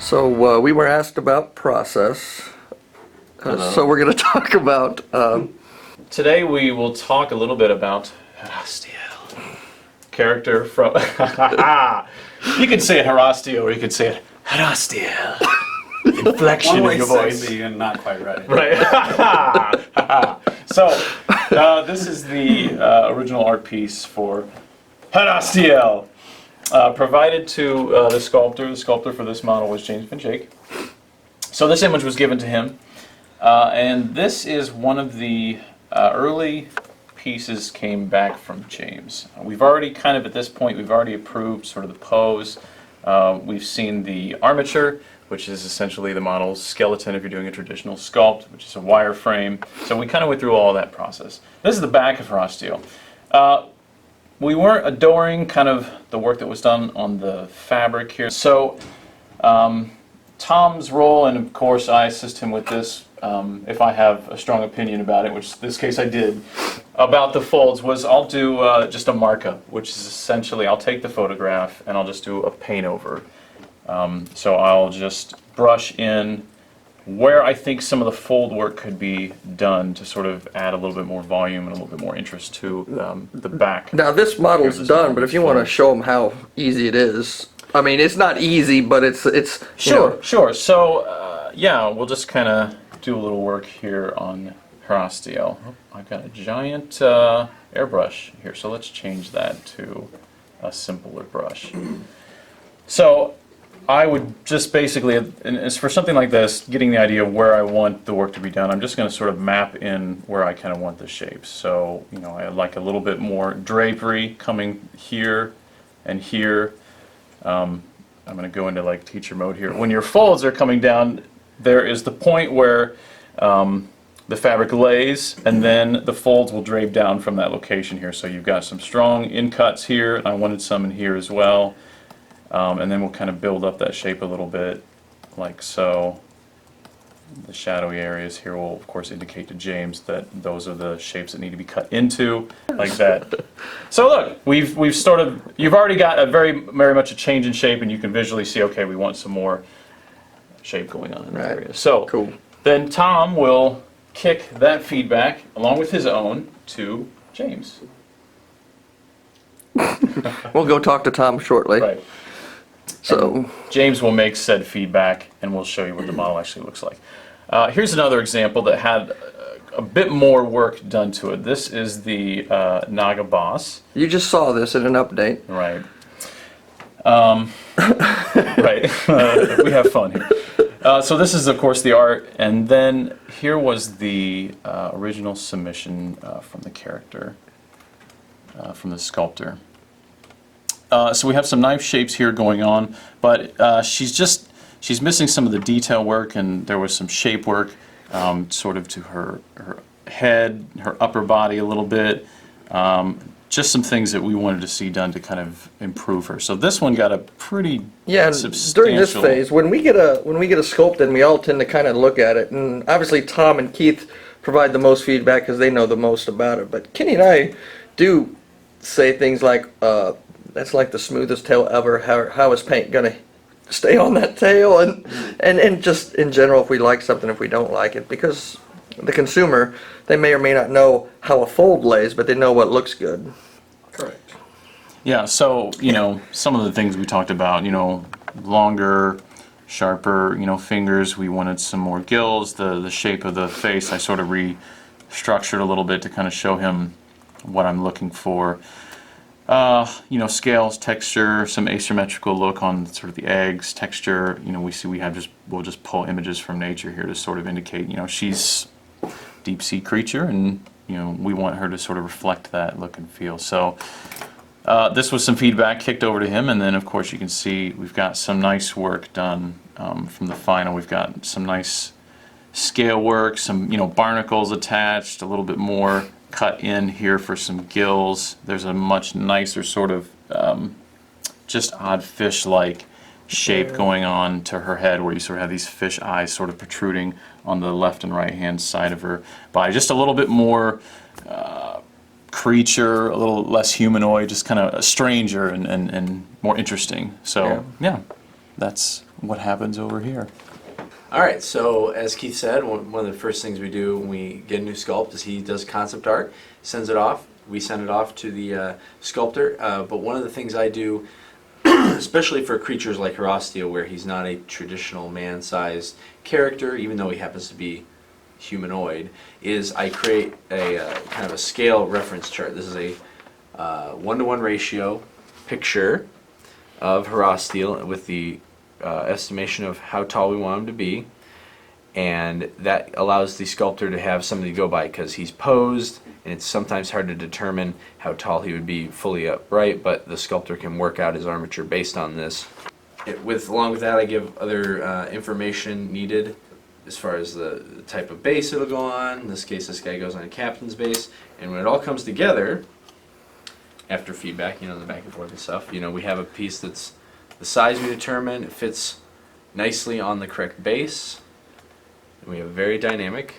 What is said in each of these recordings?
So we were asked about process, so we're going to talk about... Today we will talk a little bit about Herastiel, character from... You could say it Herastiel or you could say it Herastiel. Inflection in your voice. One way and not quite right. Right. So, this is the original art piece for Herastiel. Provided to the sculptor. The sculptor for this model was James Van Jake. So this image was given to him. And this is one of the early pieces came back from James. We've already kind of, at this point, we've already approved sort of the pose. We've seen the armature, which is essentially the model's skeleton if you're doing a traditional sculpt, which is a wireframe. So we kind of went through all that process. This is the back of Herastiel. We weren't adoring kind of the work that was done on the fabric here. So Tom's role, and of course I assist him with this if I have a strong opinion about it, which this case I did, about the folds, was I'll do just a markup, which is essentially I'll take the photograph and I'll just do a paint over. So I'll just brush in where I think some of the fold work could be done to sort of add a little bit more volume and a little bit more interest to the back. Now this model's done, but if you want to show them how easy it is, I mean, it's not easy, but it's Sure, sure. So, yeah, we'll just kind of do a little work here on Herastiel. I've got a giant airbrush here, so let's change that to a simpler brush. So, I would just basically, and as for something like this, getting the idea of where I want the work to be done, I'm just going to sort of map in where I kind of want the shapes. So, you know, I like a little bit more drapery coming here and here. I'm going to go into like teacher mode here. When your folds are coming down, there is the point where the fabric lays, and then the folds will drape down from that location here. So you've got some strong in cuts here, and I wanted some in here as well. And then we'll kind of build up that shape a little bit, like so. The shadowy areas here will, of course, indicate to James that those are the shapes that need to be cut into, like that. So look, we've sort of, you've already got a very much a change in shape, and you can visually see, okay, we want some more shape going on in that area. So cool. Then Tom will kick that feedback, along with his own, to James. We'll go talk to Tom shortly. Right. So and James will make said feedback, and we'll show you what the model actually looks like. Here's another example that had a bit more work done to it. This is the Naga boss. you just saw this in an update. Right. Right. We have fun here. So this is, of course, the art, and then here was the original submission from the character, from the sculptor. So we have some knife shapes here going on, but she's missing some of the detail work, and there was some shape work sort of to her head, her upper body a little bit. Just some things that we wanted to see done to kind of improve her. So this one got a pretty substantial... During this phase, when we get a sculpt in, we all tend to kind of look at it, and obviously Tom and Keith provide the most feedback because they know the most about it. But Kenny and I do say things like, "That's like the smoothest tail ever. How is paint gonna stay on that tail?" And just in general, if we like something, if we don't like it, because the consumer, they may or may not know how a fold lays, but they know what looks good. Correct. Yeah, so, you know, some of the things we talked about, you know, longer, sharper, you know, fingers. We wanted some more gills. The shape of the face, I sort of restructured a little bit to kind of show him what I'm looking for. You know, scales, texture, some asymmetrical look on sort of the eggs, texture. You know, we'll just pull images from nature here to sort of indicate, you know, she's deep sea creature, and you know, we want her to sort of reflect that look and feel. So this was some feedback kicked over to him, and then of course you can see we've got some nice work done from the final. We've got some nice scale work, some, you know, barnacles attached, a little bit more cut in here for some gills. There's a much nicer sort of just odd fish-like shape going on to her head, where you sort of have these fish eyes sort of protruding on the left and right hand side of her body. Just a little bit more creature, a little less humanoid, just kind of a stranger and more interesting. So yeah, that's what happens over here. All right, so as Keith said, one of the first things we do when we get a new sculpt is he does concept art, sends it off. We send it off to the sculptor. But one of the things I do, especially for creatures like Herostio, where he's not a traditional man-sized character, even though he happens to be humanoid, is I create a kind of a scale reference chart. This is a 1-to-1 ratio picture of Herostio with the estimation of how tall we want him to be, and that allows the sculptor to have something to go by because he's posed, and it's sometimes hard to determine how tall he would be fully upright, but the sculptor can work out his armature based on this. Along with that, I give other information needed as far as the type of base it'll go on. In this case, this guy goes on a captain's base, and when it all comes together, after feedback, the back and forth and stuff, we have a piece that's the size we determine, it fits nicely on the correct base, and we have a very dynamic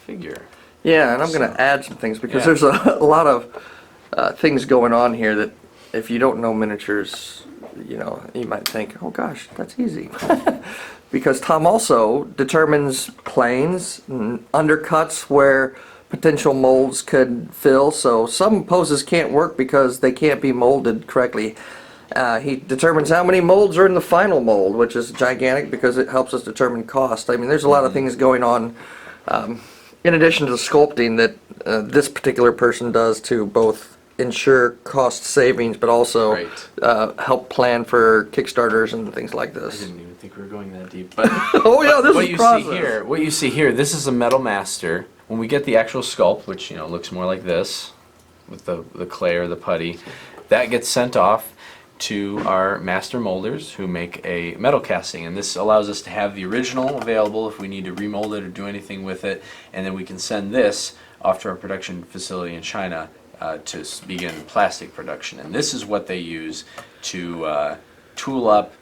figure. Yeah, and I'm going to add some things because Yeah. there's a lot of things going on here that if you don't know miniatures, you might think, oh gosh, that's easy. Because Tom also determines planes and undercuts where potential molds could fill, so some poses can't work because they can't be molded correctly. He determines how many molds are in the final mold, which is gigantic because it helps us determine cost. I mean, there's a lot of things going on in addition to the sculpting that this particular person does to both ensure cost savings, but also Right. help plan for Kickstarters and things like I this. didn't even think we were going that deep, but Oh yeah, this what is you process. see here, this is a metal master. When we get the actual sculpt, which looks more like this, with the clay or the putty, that gets sent off to our master molders who make a metal casting, and this allows us to have the original available if we need to remold it or do anything with it, and then we can send this off to our production facility in China to begin plastic production. And this is what they use to tool up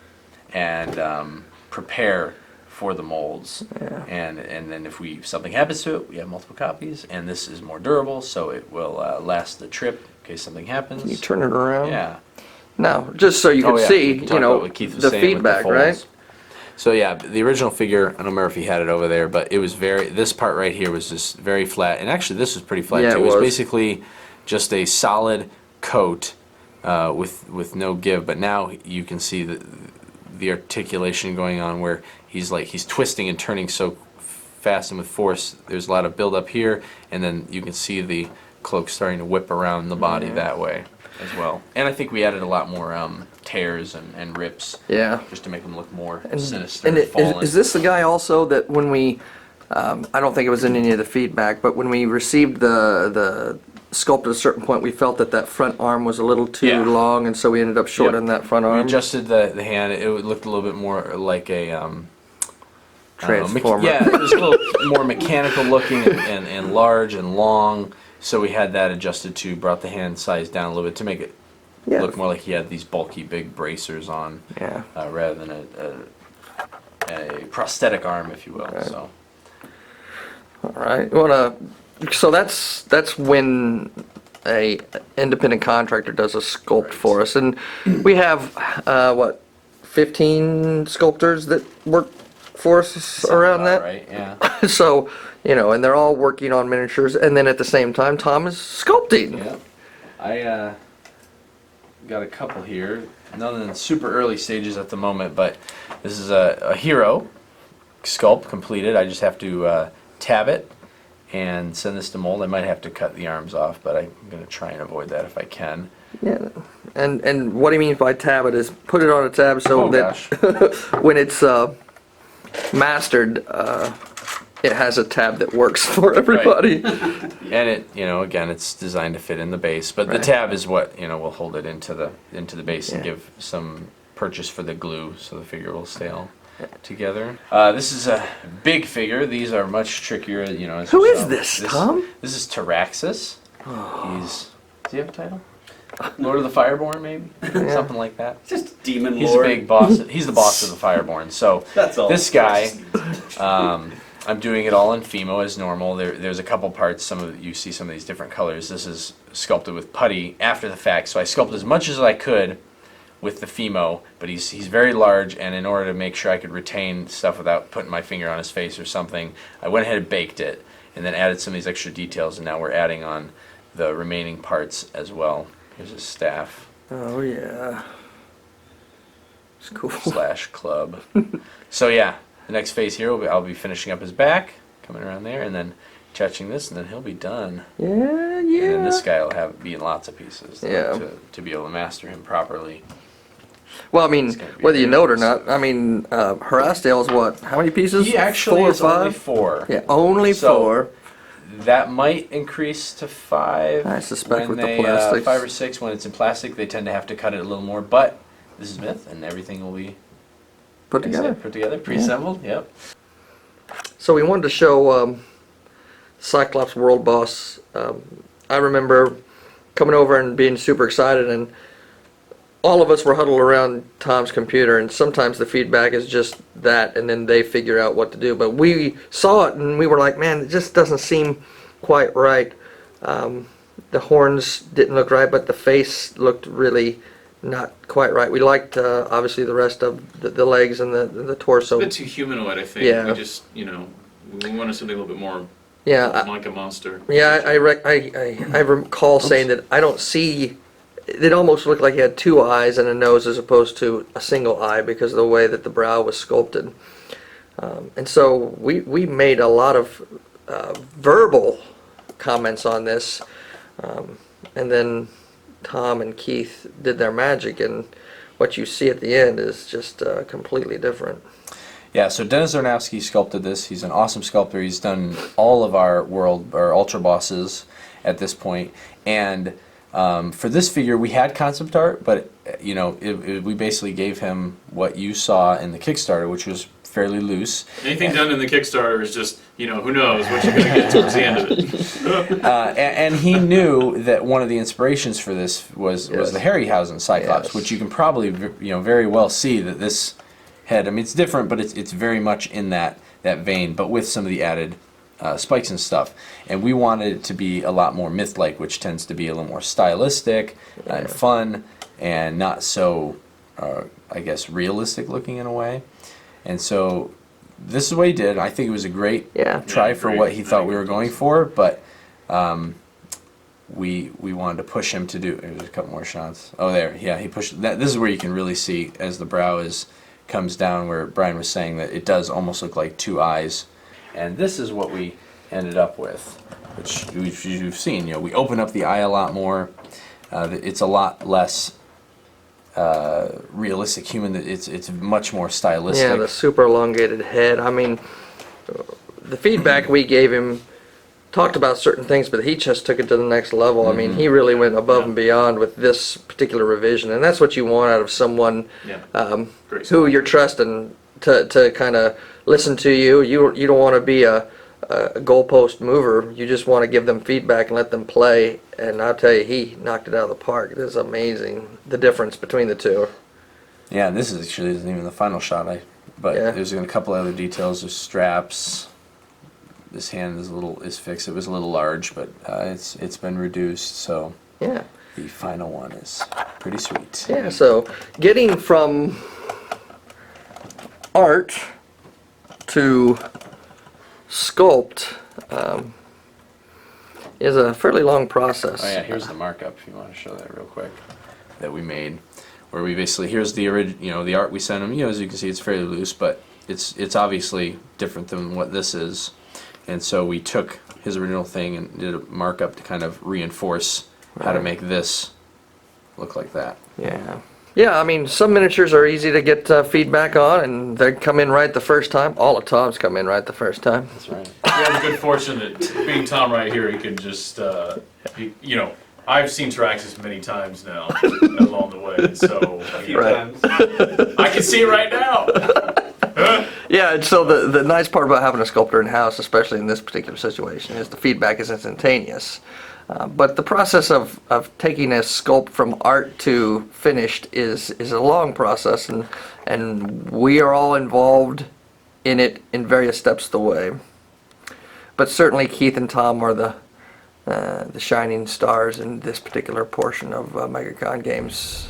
and prepare for the molds. Yeah. And then if something happens to it, we have multiple copies, and this is more durable, so it will last the trip in case something happens. Can you turn it around? Yeah. Now, just so you can Oh, yeah. see, We can talk about what Keith was the saying with feedback, folds. right? So yeah, the original figure, I don't remember if he had it over there, but it was this part right here was just very flat, and actually this was pretty flat Yeah, too. it It was was. basically just a solid coat with no give, but now you can see the articulation going on where he's twisting and turning so fast and with force. There's a lot of build up here, and then you can see the cloak starting to whip around the body that way as well. And I think we added a lot more tears and rips, Yeah. just to make them look more And, sinister and and fallen. is this the guy also that when we, I don't think it was in any of the feedback, but when we received the sculpt at a certain point, we felt that front arm was a little too Yeah. long, and so we ended up shortening that front We arm. adjusted the hand. It looked a little bit more like a I don't know, Transformer. yeah, it was a little more mechanical looking and large and long. So we had that adjusted to, brought the hand size down a little bit to make it Yeah. look more like he had these bulky big bracers on, Yeah. rather than a prosthetic arm, if you will. Right. So All right. So that's when a independent contractor does a sculpt Right. for us, and we have 15 sculptors that work for us sounds around about that. right? Yeah. So, and they're all working on miniatures, and then at the same time, Tom is sculpting. Yeah. I got a couple here. None in the super early stages at the moment, but this is a hero sculpt completed. I just have to tab it and send this to mold. I might have to cut the arms off, but I'm going to try and avoid that if I can. Yeah. And what he means by tab it is put it on a tab so Oh, that gosh. when it's mastered, it has a tab that works for everybody. And it, again, it's designed to fit in the base, but the Right. tab is what, will hold it into the base and Yeah. give some purchase for the glue so the figure will stay all together. This is a big figure. These are much trickier, as Who you is saw. this, Tom? This is Taraxis. Does he have a title? Lord of the Fireborn, maybe? Something like that. Just demon He's lord. a big boss. He's the boss of the Fireborn. So That's all. this guy, I'm doing it all in Fimo as normal. There's a couple parts. You see some of these different colors. This is sculpted with putty after the fact. So I sculpted as much as I could with the Fimo, but he's very large, and in order to make sure I could retain stuff without putting my finger on his face or something, I went ahead and baked it, and then added some of these extra details, and now we're adding on the remaining parts as well. Here's his staff. Oh yeah. It's cool. Slash club. So yeah, the next phase here, I'll be finishing up his back, coming around there, and then touching this, and then he'll be done. Yeah, And then this yeah. guy will be in lots of pieces Yeah. to be able to master him properly. Well, I mean, It's gonna be whether you know it or amazing. not, I mean, Horace what? How many pieces? He actually 4 or is only 5? 4. Yeah, only So, 4. That might increase to 5. I suspect when with the they, plastics. 5 or 6 when it's in plastic. They tend to have to cut it a little more, but this is myth, and everything will be Put like I said, together. put together, pre-assembled. Yep. So we wanted to show Cyclops World Boss. I remember coming over and being super excited, and all of us were huddled around Tom's computer, and sometimes the feedback is just that, and then they figure out what to do. But we saw it, and we were like, man, it just doesn't seem quite right. The horns didn't look right, but the face looked really not quite right. We liked, obviously, the rest of the legs and the torso. It's a bit too humanoid, I think. Yeah. We just, we wanted something a little bit more Yeah, like a monster. yeah, I recall saying that I don't see. It almost looked like he had 2 eyes and a nose as opposed to a single eye because of the way that the brow was sculpted. And so we made a lot of verbal comments on this, and then Tom and Keith did their magic, and what you see at the end is just completely different. Yeah, so Dennis Zarnowski sculpted this. He's an awesome sculptor. He's done all of our Ultra Bosses at this point. And for this figure, we had concept art, but we basically gave him what you saw in the Kickstarter, which was fairly loose. Anything done in the Kickstarter is just, who knows what you're going to get towards the end of it. And he knew that one of the inspirations for this was Yes. the Harryhausen Cyclops, Yes. which you can probably very well see that this head. I mean, it's different, but it's very much in that vein, but with some of the added spikes and stuff. And we wanted it to be a lot more myth-like, which tends to be a little more stylistic and fun, and not so, I guess, realistic looking in a way. And so this is what he did. I think it was a great try Yeah, for great. what he thought we I were agree. going for, but we wanted to push him to do. There's a couple more shots. Oh, there, yeah, he pushed that. This is where you can really see as the brow comes down, where Brian was saying that it does almost look like 2 eyes. And this is what we ended up with, which you've seen. We open up the eye a lot more. It's a lot less realistic human. It's much more stylistic. Yeah, the super elongated head. I mean, the feedback we gave him talked about certain things, but he just took it to the next level. I mean, he really went above and beyond with this particular revision, and that's what you want out of someone Yeah. Great who you're trusting to kind of listen to you. You don't want to be a goalpost mover. You just want to give them feedback and let them play. And I'll tell you, he knocked it out of the park. It is amazing, the difference between the two. Yeah, and this isn't even the final shot. But Yeah. there's a couple other details. There's straps. This hand is fixed. It was a little large, but it's been reduced. So Yeah. the final one is pretty sweet. Yeah, so getting from art to sculpt is a fairly long process. Oh yeah, here's the markup. If you want to show that real quick, that we made, where we basically here's the the art we sent him. As you can see, it's fairly loose, but it's obviously different than what this is, and so we took his original thing and did a markup to kind of reinforce how to Right. make this look like that. Yeah. Yeah, I mean, some miniatures are easy to get feedback on, and they come in right the first time. All of Tom's come in right the first time. That's right. We have the good fortune that being Tom right here, he can just, I've seen Traxxas many times now along the way, and so Right. I can see it right now. Yeah, and so the nice part about having a sculptor in-house, especially in this particular situation, is the feedback is instantaneous. But the process of taking a sculpt from art to finished is a long process, and we are all involved in it in various steps of the way. But certainly Keith and Tom are the shining stars in this particular portion of MegaCon Games